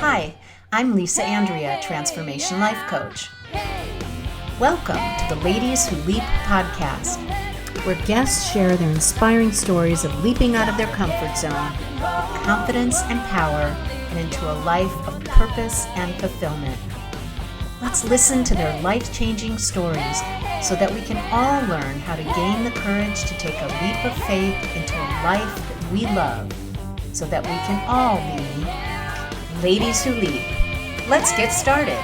Hi, I'm Lisa Andria, Transformation Life Coach. Welcome to the Ladies Who Leap podcast, where guests share their inspiring stories of leaping out of their comfort zone with confidence and power and into a life of purpose and fulfillment. Let's listen to their life-changing stories so that we can all learn how to gain the courage to take a leap of faith into a life that we love so that we can all be Ladies Who Leap. Let's get started.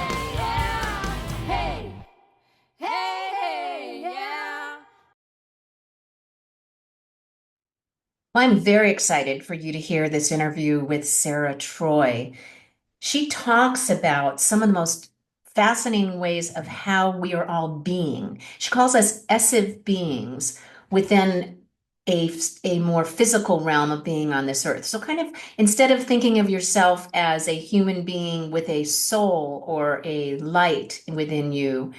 I'm very excited for you to hear this interview with Sara Troy. She talks about some of the most fascinating ways of how we are all being. She calls us essive beings within a more physical realm of being on this earth. So kind of instead of thinking of yourself as a human being with a soul or a light within you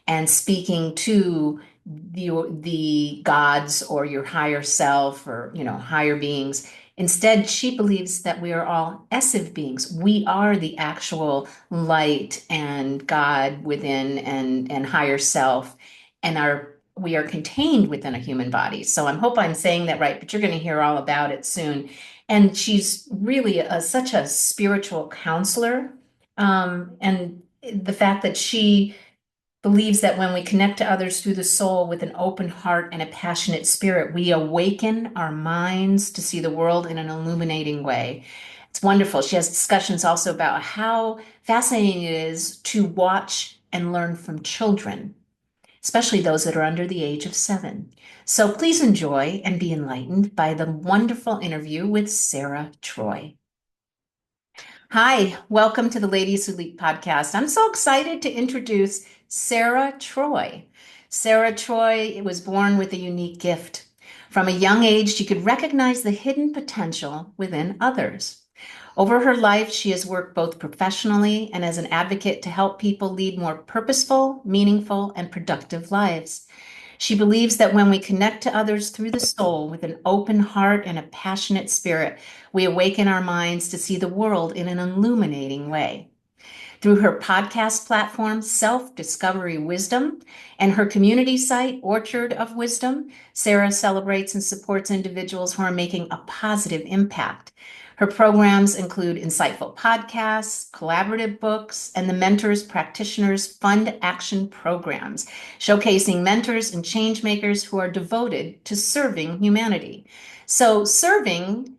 and speaking to the gods or your higher self or higher beings. Instead, she believes that we are all essive beings. We are the actual light and God within and higher self, and we are contained within a human body. So I hope I'm saying that right, but you're going to hear all about it soon. And she's really such a spiritual counselor. And the fact that she believes that when we connect to others through the soul with an open heart and a passionate spirit, we awaken our minds to see the world in an illuminating way. It's wonderful. She has discussions also about how fascinating it is to watch and learn from children, especially those that are under the age of 7. So please enjoy and be enlightened by the wonderful interview with Sara Troy. Hi, welcome to the Ladies Who Leap podcast. I'm so excited to introduce Sara Troy. Sara Troy was born with a unique gift. From a young age, she could recognize the hidden potential within others. Over her life, she has worked both professionally and as an advocate to help people lead more purposeful, meaningful, and productive lives. She believes that when we connect to others through the soul with an open heart and a passionate spirit, we awaken our minds to see the world in an illuminating way. Through her podcast platform, Self-Discovery Wisdom, and her community site, Orchard of Wisdom, Sara celebrates and supports individuals who are making a positive impact. Her programs include insightful podcasts, collaborative books, and the Mentors Practitioners Fund Action programs, showcasing mentors and change makers who are devoted to serving humanity. So serving,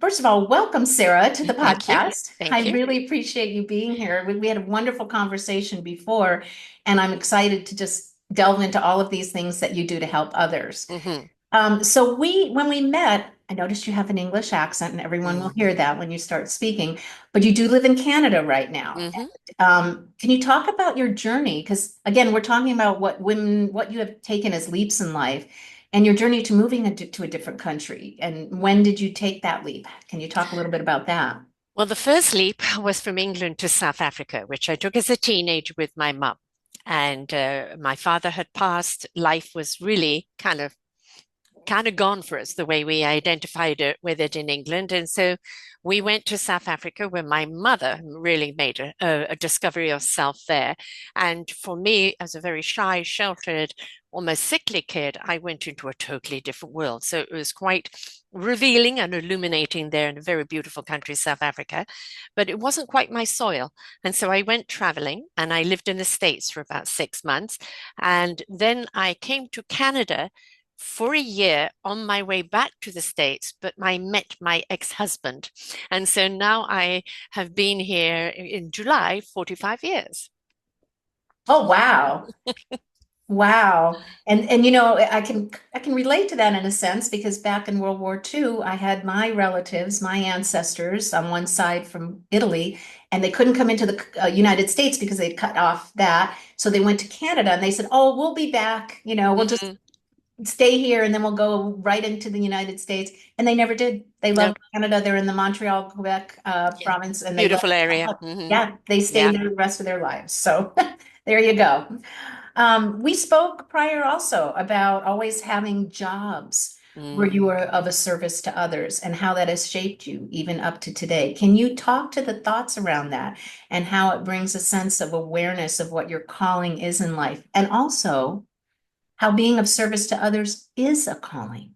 first of all, welcome, Sara, to the podcast. Thank you. I really appreciate you being here. We had a wonderful conversation before, and I'm excited to just delve into all of these things that you do to help others. So when we met, I noticed you have an English accent, and everyone will hear that when you start speaking, but you do live in Canada right now. Can you talk about your journey? Because again, we're talking about what you have taken as leaps in life and your journey to moving to a different country. And when did you take that leap? Can you talk a little bit about that? Well, the first leap was from England to South Africa, which I took as a teenager with my mum. And my father had passed. Life was really kind of gone for us the way we identified it with it in England. And so we went to South Africa where my mother really made a discovery of self there. And for me, as a very shy, sheltered, almost sickly kid, I went into a totally different world. So it was quite revealing and illuminating there in a very beautiful country, South Africa, but it wasn't quite my soil. And so I went traveling and I lived in the States for about 6 months. And then I came to Canada for a year on my way back to the States, but I met my ex-husband. And so now I have been here in July, 45 years. Oh, wow. Wow. And I can relate to that in a sense because back in World War II, I had my relatives, my ancestors on one side from Italy, and they couldn't come into the United States because they'd cut off that. So they went to Canada and they said, "Oh, we'll be back. We'll just stay here and then we'll go right into the United States." And they never did. They No, loved Canada. They're in the Montreal, Quebec yeah, province, and they beautiful loved, area. yeah, they stayed Yeah. there the rest of their lives. So there you go. We spoke prior also about always having jobs. where you Mm. were of a service to others and how that has shaped you even up to today. Can you talk to the thoughts around that and how it brings a sense of awareness of what your calling is in life? And also how being of service to others is a calling.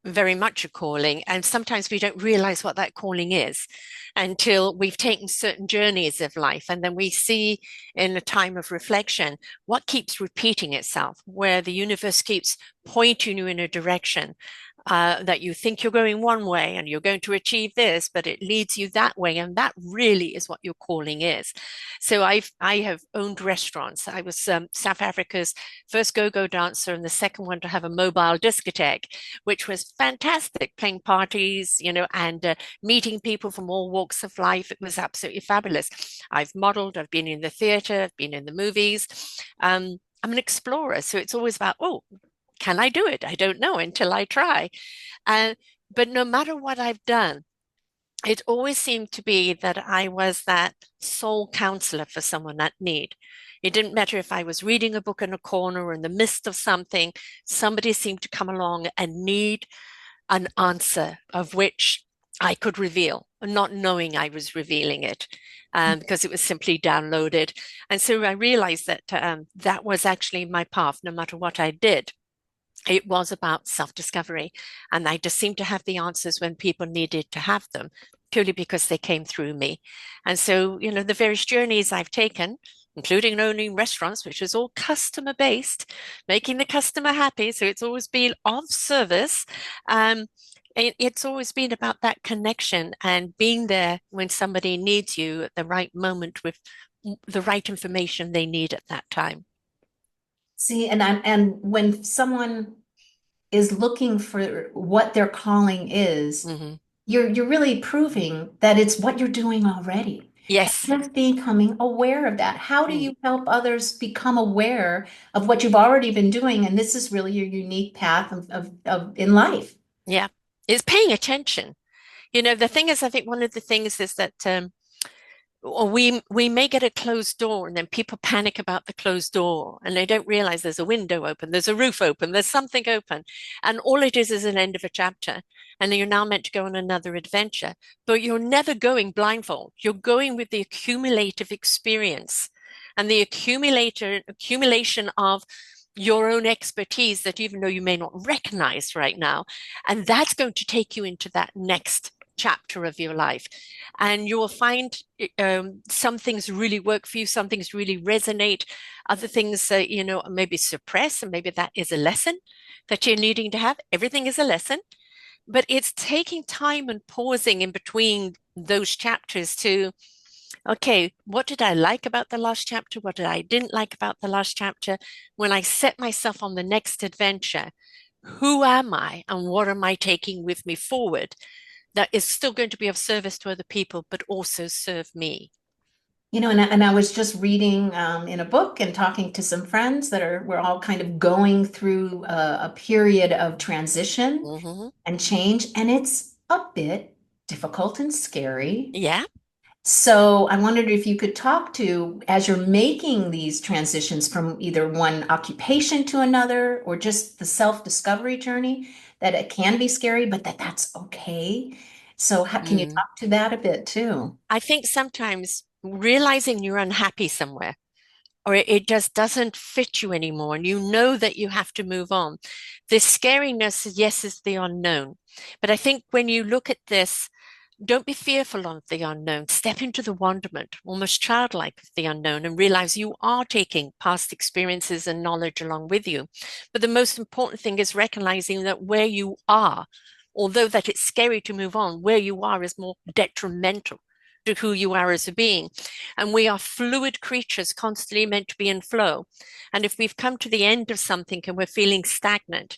Very much a calling. And sometimes we don't realize what that calling is until we've taken certain journeys of life. And then we see in a time of reflection what keeps repeating itself, where the universe keeps pointing you in a direction. That you think you're going one way and you're going to achieve this, but it leads you that way, and that really is what your calling is. So I have owned restaurants. I was South Africa's first go-go dancer and the second one to have a mobile discotheque, which was fantastic, playing parties, and meeting people from all walks of life. It was absolutely fabulous. I've modeled, I've been in the theater, I've been in the movies. I'm an explorer, so it's always about, oh, can I do it? I don't know until I try. And but no matter what I've done, it always seemed to be that I was that sole counselor for someone at need. It didn't matter if I was reading a book in a corner or in the midst of something, somebody seemed to come along and need an answer of which I could reveal, not knowing I was revealing it. Because it was simply downloaded. And so I realized that that was actually my path, no matter what I did. It was about self-discovery, and I just seemed to have the answers when people needed to have them, purely because they came through me. And so, the various journeys I've taken, including owning restaurants, which is all customer based, making the customer happy. So it's always been of service. Um, it's always been about that connection and being there when somebody needs you at the right moment with the right information they need at that time. See, and when someone is looking for what their calling is, Hmm. you're really proving that it's what you're doing already. And Yes. just becoming aware of that. How do Mm. you help others become aware of what you've already been doing? And this is really your unique path of in life. Yeah. It's paying attention. The thing is, I think one of the things is that or we may get a closed door and then people panic about the closed door and they don't realize there's a window open, there's a roof open, there's something open. And all it is an end of a chapter. And then you're now meant to go on another adventure. But you're never going blindfold. You're going with the accumulative experience and the accumulation of your own expertise that even though you may not recognize right now. And that's going to take you into that next chapter of your life. And you will find some things really work for you, some things really resonate, other things, maybe suppress, and maybe that is a lesson that you're needing to have. Everything is a lesson, but it's taking time and pausing in between those chapters to, okay, what did I like about the last chapter? What did I didn't like about the last chapter? When I set myself on the next adventure, who am I and what am I taking with me forward that is still going to be of service to other people, but also serve me? And I was just reading in a book and talking to some friends we're all kind of going through a period of transition Hmm. and change, and it's a bit difficult and scary. Yeah. So I wondered if you could talk to, as you're making these transitions from either one occupation to another, or just the self-discovery journey, that it can be scary, but that's okay. So how, can you Mm. talk to that a bit too? I think sometimes realizing you're unhappy somewhere or it just doesn't fit you anymore and you know that you have to move on. The scariness, yes, is the unknown. But I think when you look at this, don't be fearful of the unknown. Step into the wonderment, almost childlike of the unknown, and realize you are taking past experiences and knowledge along with you. But the most important thing is recognizing that where you are, although that it's scary to move on, where you are is more detrimental to who you are as a being. And we are fluid creatures constantly meant to be in flow. And if we've come to the end of something and we're feeling stagnant,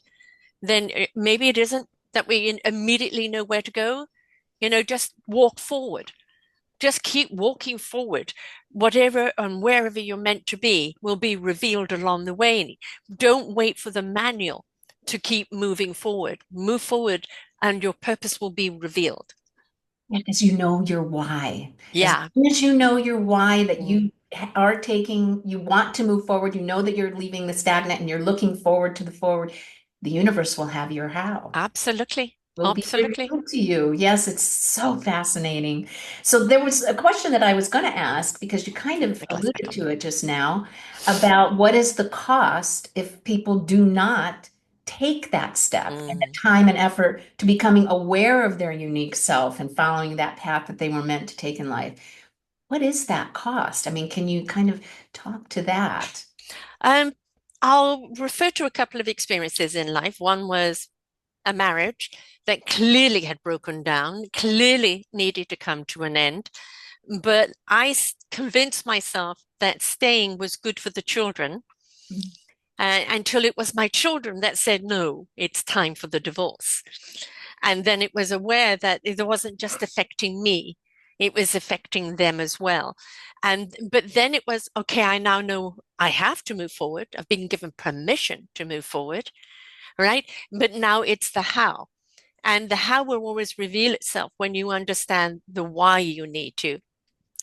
then maybe it isn't that we immediately know where to go. Just walk forward. Just keep walking forward. Whatever and wherever you're meant to be will be revealed along the way. Don't wait for the manual to keep moving forward. Move forward and your purpose will be revealed. Because you know your why. As Yeah. soon as you know your why, that Mm. you are taking, you want to move forward, you know that you're leaving the stagnant and you're looking forward to the forward, the universe will have your how. Absolutely. Will be Absolutely. revealed to you. Yes, it's so fascinating. So there was a question that I was going to ask because you kind of My glass back alluded on. to it just now about what is the cost if people do not take that step and the Mm. time and effort to becoming aware of their unique self and following that path that they were meant to take in life. What is that cost? I mean, can you kind of talk to that? Um, I'll refer to a couple of experiences in life. One was a marriage that clearly had broken down, clearly needed to come to an end. But I convinced myself that staying was good for the children until it was my children that said, no, it's time for the divorce. And then it was aware that it wasn't just affecting me, it was affecting them as well. But then it was, okay, I now know I have to move forward. I've been given permission to move forward, right? But now it's the how. And the how will always reveal itself when you understand the why you need to.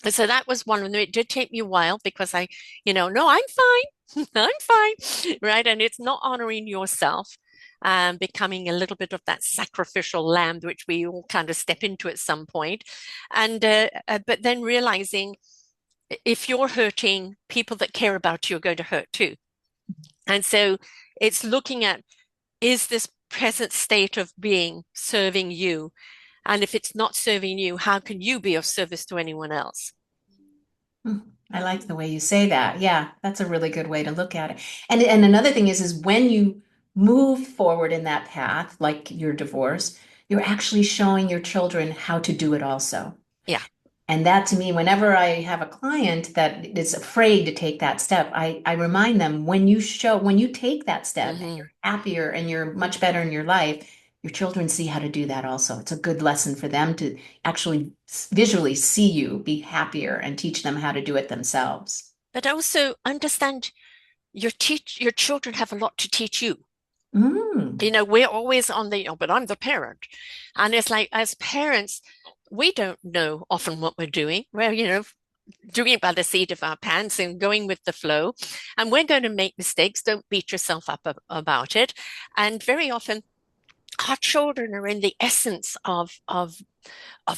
And so that was one of them. It did take me a while because no, I'm fine. I'm fine. Right. And it's not honoring yourself, becoming a little bit of that sacrificial lamb, which we all kind of step into at some point. But then realizing if you're hurting, people that care about you are going to hurt too. And so it's looking at, is this present state of being serving you? And if it's not serving you, how can you be of service to anyone else? Hmm. I like the way you say that. Yeah, that's a really good way to look at it. And another thing is when you move forward in that path, like your divorce, you're actually showing your children how to do it also. Yeah. And that to me, whenever I have a client that is afraid to take that step, I remind them when you take that step and Hmm. you're happier and you're much better in your life, your children see how to do that also. It's a good lesson for them to actually visually see you be happier and teach them how to do it themselves. But also understand your children have a lot to teach you. Mm. We're always on but I'm the parent. And it's like as parents, we don't know often what we're doing. We're, doing it by the seat of our pants and going with the flow. And we're going to make mistakes. Don't beat yourself up about it. And very often our children are in the essence of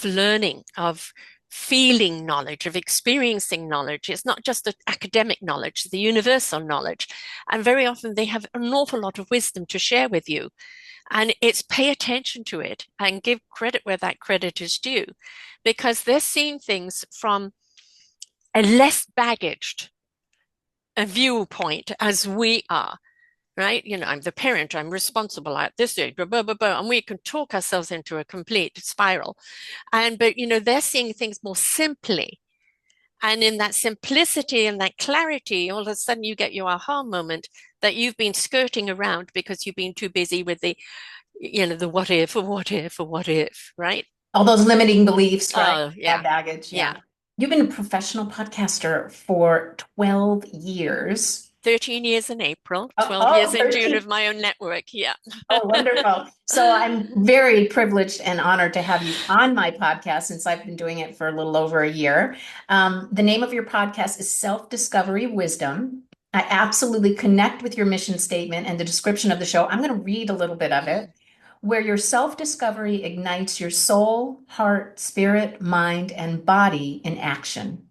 learning, of feeling knowledge, of experiencing knowledge. It's not just the academic knowledge, the universal knowledge. And very often they have an awful lot of wisdom to share with you. And it's pay attention to it and give credit where that credit is due, because they're seeing things from a less baggaged a viewpoint as we are. Right? I'm the parent, I'm responsible at this age, blah, blah, blah, blah, and we can talk ourselves into a complete spiral. But they're seeing things more simply. And in that simplicity and that clarity, all of a sudden you get your aha moment that you've been skirting around because you've been too busy with the what if, or what if, or what if, right? All those limiting beliefs, right? Oh, That yeah. baggage, Yeah. yeah. You've been a professional podcaster for 12 years. 13 years in April, Oh, 12 years oh, in June 13. of my own network. Yeah. Oh, wonderful. So I'm very privileged and honored to have you on my podcast since I've been doing it for a little over a year. The name of your podcast is Self-Discovery Wisdom. I absolutely connect with your mission statement and the description of the show. I'm going to read a little bit of it. Mhm. Where your self-discovery ignites your soul, heart, spirit, mind, and body in action,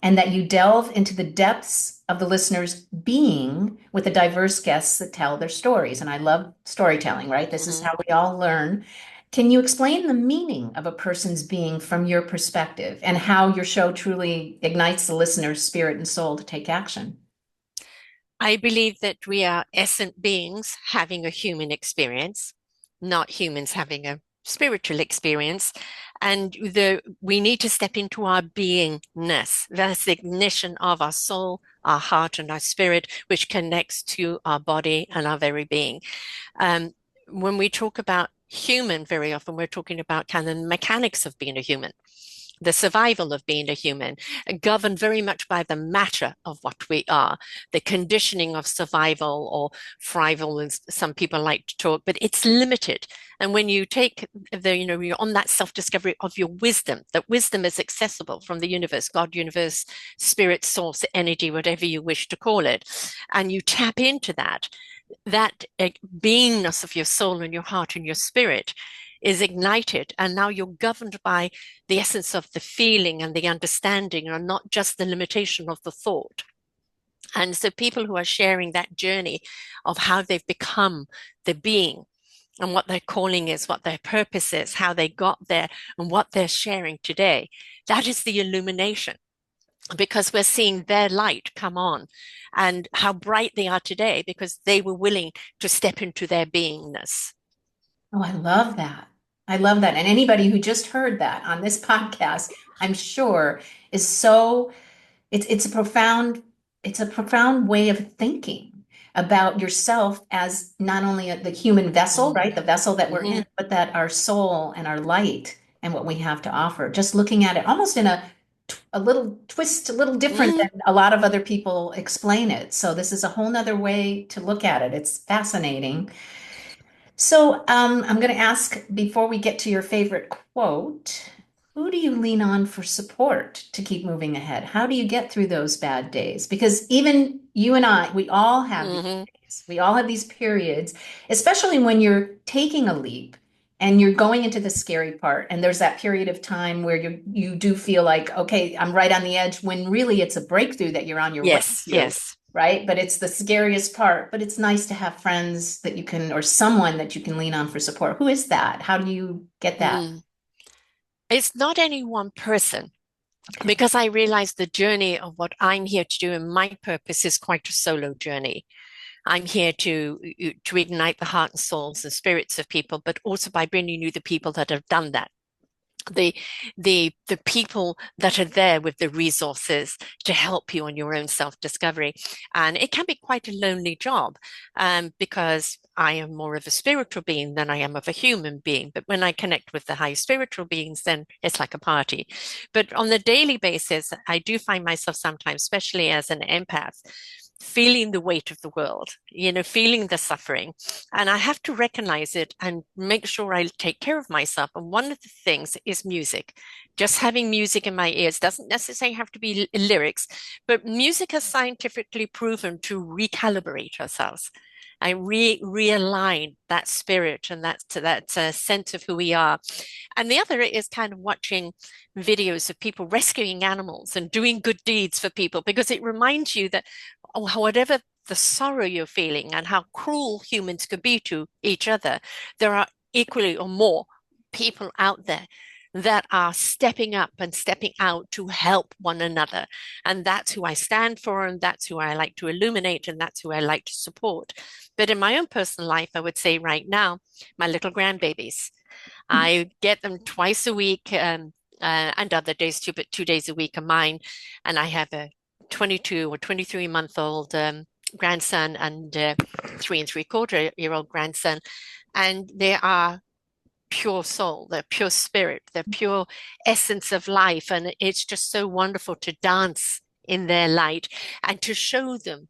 and that you delve into the depths of the listener's being with the diverse guests that tell their stories. And I love storytelling, right? This is Mhm. how we all learn. Can you explain the meaning of a person's being from your perspective and how your show truly ignites the listener's spirit and soul to take action? I believe that we are essent beings having a human experience, not humans having a spiritual experience. And we need to step into our beingness. That's the ignition of our soul, our heart, and our spirit, which connects to our body and our very being. Um, when we talk about human, very often we're talking about kind of the mechanics of being a human, the survival of being a human, governed very much by the matter of what we are, the conditioning of survival or thrival, as some people like to talk, but it's limited. And when you take you're on that self-discovery of your wisdom, that wisdom is accessible from the universe, God, universe, spirit, source, energy, whatever you wish to call it, and you tap into that, that beingness of your soul and your heart and your spirit is ignited, and now you're governed by the essence of the feeling and the understanding, and not just the limitation of the thought. And so people who are sharing that journey of how they've become the being and what their calling is, what their purpose is, how they got there, and what they're sharing today, that is the illumination, because we're seeing their light come on and how bright they are today because they were willing to step into their beingness. Oh, I love that. I love that. And anybody who just heard that on this podcast, I'm sure is so it's it's a profound way of thinking about yourself as not only the human vessel, Mm. right? The vessel that we're Hmm. in, but that our soul and our light and what we have to offer. Just looking at it almost in a little twist, a little different Hmm. than a lot of other people explain it. So this is a whole nother way to look at it. It's fascinating. So, I'm going to ask before we get to your favorite quote, who do you lean on for support to keep moving ahead? How do you get through those bad days? Because even you and I, we all have these Hmm. days. We all have these periods, especially when you're taking a leap and you're going into the scary part. And there's that period of time where you do feel like, okay, I'm right on the edge, when really it's a breakthrough that you're on your way Yes, to, yes. right? But it's the scariest part. But it's nice to have friends that you can, or someone that you can lean on for support. Who is that? How do you get that? Mm. It's not any one person, Okay. because I realize the journey of what I'm here to do and my purpose is quite a solo journey. I'm here to ignite the heart and souls and spirits of people, but also by bringing you the people that have done that, the the people that are there with the resources to help you on your own self-discovery. And it can be quite a lonely job, because I am more of a spiritual being than I am of a human being. But when I connect with the high spiritual beings, then it's like a party. But on the daily basis, I do find myself sometimes, especially as an empath, feeling the weight of the world, feeling the suffering. And I have to recognize it and make sure I take care of myself. And one of the things is music. Just having music in my ears doesn't necessarily have to be lyrics, but music has scientifically proven to recalibrate ourselves. I realign that spirit and that sense of who we are. And the other is kind of watching videos of people rescuing animals and doing good deeds for people, because it reminds you that, oh, whatever the sorrow you're feeling and how cruel humans could be to each other, there are equally or more people out there that are stepping up and stepping out to help one another. And that's who I stand for, and that's who I like to illuminate, and that's who I like to support. But in my own personal life, I would say right now, my little grandbabies, I get them twice a week, and other days too, but 2 days a week are mine. And I have a 22 or 23-month old grandson and 3 and 3/4 year old grandson. And they are pure soul, they're pure spirit, they're pure essence of life. And it's just so wonderful to dance in their light and to show them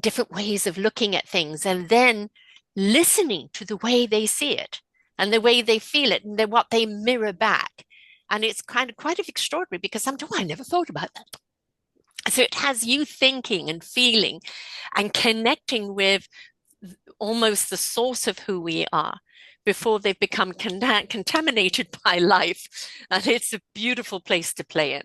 different ways of looking at things, and then listening to the way they see it and the way they feel it and what they mirror back. And it's kind of quite extraordinary, because sometimes, oh, I never thought about that. So it has you thinking and feeling and connecting with almost the source of who we are before they've become contaminated by life. And it's a beautiful place to play in.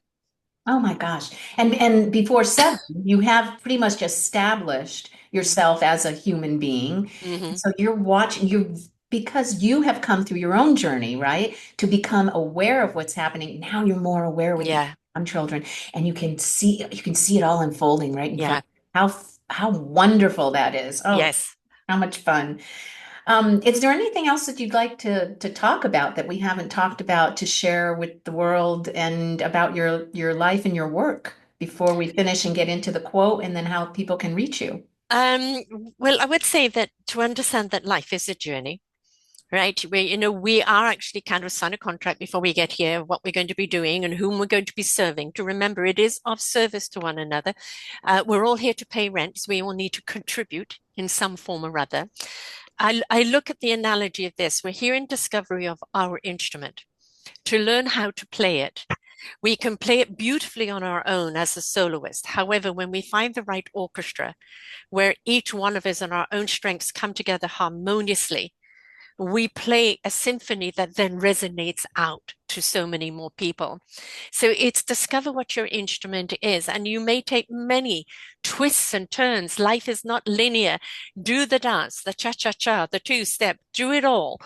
Oh my gosh. And before seven, you have pretty much established yourself as a human being. And Hmm. so you're watching you because you have come through your own journey, right? To become aware of what's happening. Now you're more aware with your Yeah, own children and you can see it all unfolding right in front. yeah, How wonderful that is. Oh, yes. how much fun. Is there anything else that you'd like to talk about that we haven't talked about to share with the world and about your life and your work before we finish and get into the quote and then how people can reach you? Um, well, I would say that to understand that life is a journey, right? We are actually kind of sign a contract before we get here, what we're going to be doing and whom we're going to be serving. To remember, it is of service to one another. We're all here to pay rent, so we all need to contribute in some form or other. I look at the analogy of this. We're here in discovery of our instrument to learn how to play it. We can play it beautifully on our own as a soloist. However, when we find the right orchestra where each one of us and our own strengths come together harmoniously, we play a symphony that then resonates out to so many more people. So it's discover what your instrument is, and you may take many twists and turns. Life is not linear. Do the dance, the cha-cha-cha, the two-step, do it all.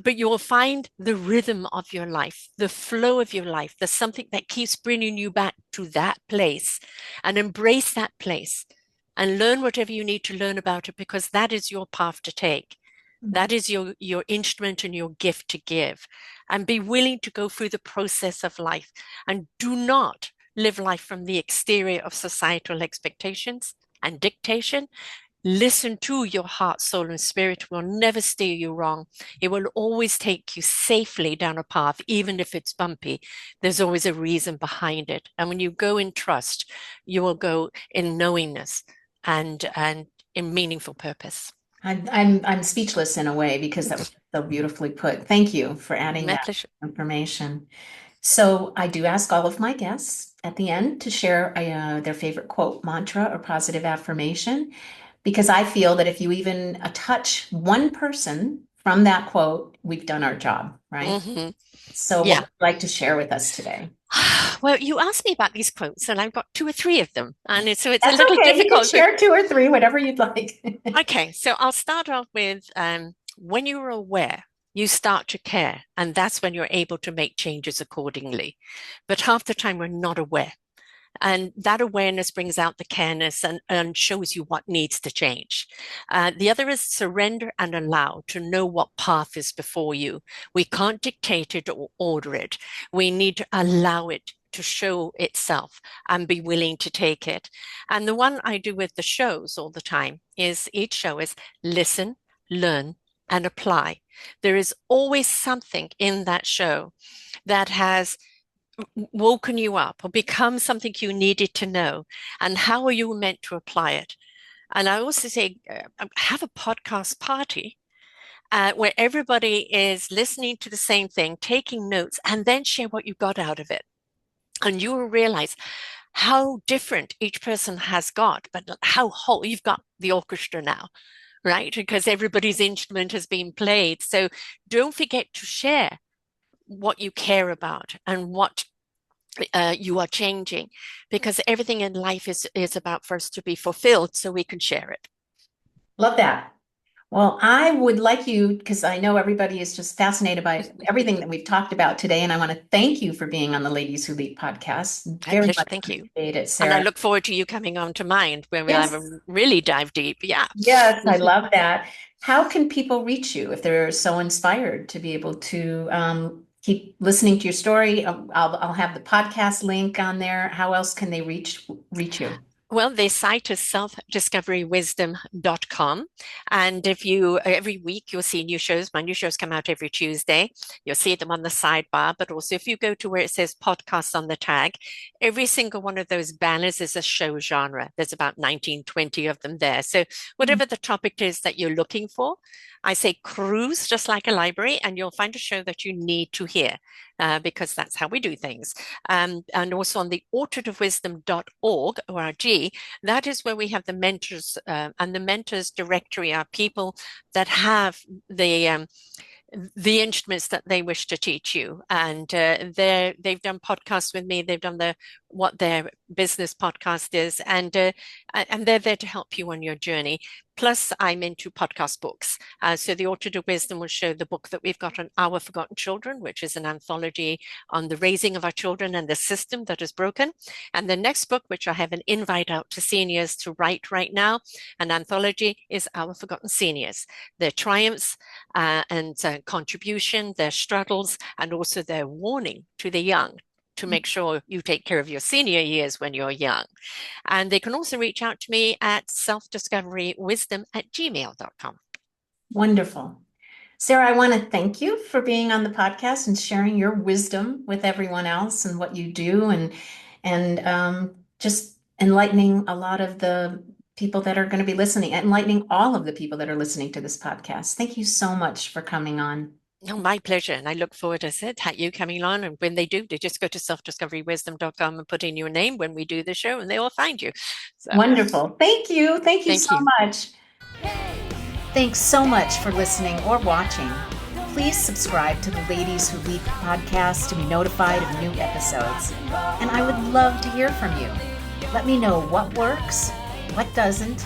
But you will find the rhythm of your life, the flow of your life. There's something that keeps bringing you back to that place, and embrace that place and learn whatever you need to learn about it, because that is your path to take. That is your instrument and your gift to give. And be willing to go through the process of life. And do not live life from the exterior of societal expectations and dictation. Listen to your heart, soul, and spirit. It will never steer you wrong. It will always take you safely down a path, even if it's bumpy. There's always a reason behind it. And when you go in trust, you will go in knowingness and in meaningful purpose. I'm speechless in a way because that was so beautifully put. Thank you for adding My that pleasure. information. So I do ask all of my guests at the end to share their favorite quote, mantra, or positive affirmation, because I feel that if you even touch one person from that quote, we've done our job, right? Hmm. So what Yeah. would you like to share with us today? Well, you asked me about these quotes, and I've got two or three of them. And so it's a That's little okay. You can difficult. share two or three, whatever you'd like. Okay, so I'll start off with when you're aware, you start to care, and that's when you're able to make changes accordingly. But half the time, we're not aware. And that awareness brings out the careness and shows you what needs to change. The other is surrender and allow to know what path is before you. We can't dictate it or order it. We need to allow it to show itself and be willing to take it. And the one I do with the shows all the time is each show is listen, learn, and apply. There is always something in that show that has woken you up or become something you needed to know, and how are you meant to apply it? And I also say have a podcast party where everybody is listening to the same thing, taking notes, and then share what you got out of it, and you will realize how different each person has got, but how whole you've got the orchestra now, right? Because everybody's instrument has been played. So don't forget to share what you care about and what you are changing, because everything in life is about for us to be fulfilled so we can share it. Love that. Well, I would like you, because I know everybody is just fascinated by everything that we've talked about today, and I want to thank you for being on the Ladies Who Lead podcast. My Very pleasure. much Thank you. appreciate it, And I Sarah. look forward to you coming on to mine when we'll have Yes, a really dive deep. Yeah. yes, I love that. How can people reach you if they're so inspired to be able to keep listening to your story? I'll have the podcast link on there. How else can they reach you? Well, their site is selfdiscoverywisdom.com. And if you, every week, you'll see new shows. My new shows come out every Tuesday. You'll see them on the sidebar. But also, if you go to where it says podcasts on the tag, every single one of those banners is a show genre. There's about 19, 20 of them there. So, whatever the topic is that you're looking for, I say cruise just like a library, and you'll find a show that you need to hear because that's how we do things. And also on the orchardofwisdom.org, that is where we have the mentors, and the mentors directory are people that have the instruments that they wish to teach you, and they've done podcasts with me. They've done what their business podcast is, and they're there to help you on your journey. Plus, I'm into podcast books. So the Orchard of Wisdom will show the book that we've got on Our Forgotten Children, which is an anthology on the raising of our children and the system that is broken. And the next book, which I have an invite out to seniors to write right now, an anthology, is Our Forgotten Seniors, their triumphs and contribution, their struggles, and also their warning to the young to make sure you take care of your senior years when you're young. And they can also reach out to me at selfdiscoverywisdom@gmail.com. Wonderful. Sarah, I want to thank you for being on the podcast and sharing your wisdom with everyone else and what you do and just enlightening a lot of the people that are going to be listening, enlightening all of the people that are listening to this podcast. Thank you so much for coming on. No, my pleasure. And I look forward, as I said, you coming on. And when they do, they just go to selfdiscoverywisdom.com and put in your name when we do the show, and they will find you. So Wonderful. Thank you. Thank you thank so you. much. Thanks so much for listening or watching. Please subscribe to the Ladies Who Leap podcast to be notified of new episodes. And I would love to hear from you. Let me know what works, what doesn't,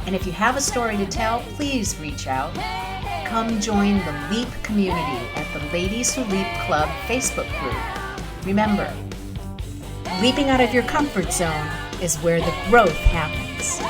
and if you have a story to tell, please reach out. Come join the Leap community at the Ladies Who Leap Club Facebook group. Remember, leaping out of your comfort zone is where the growth happens.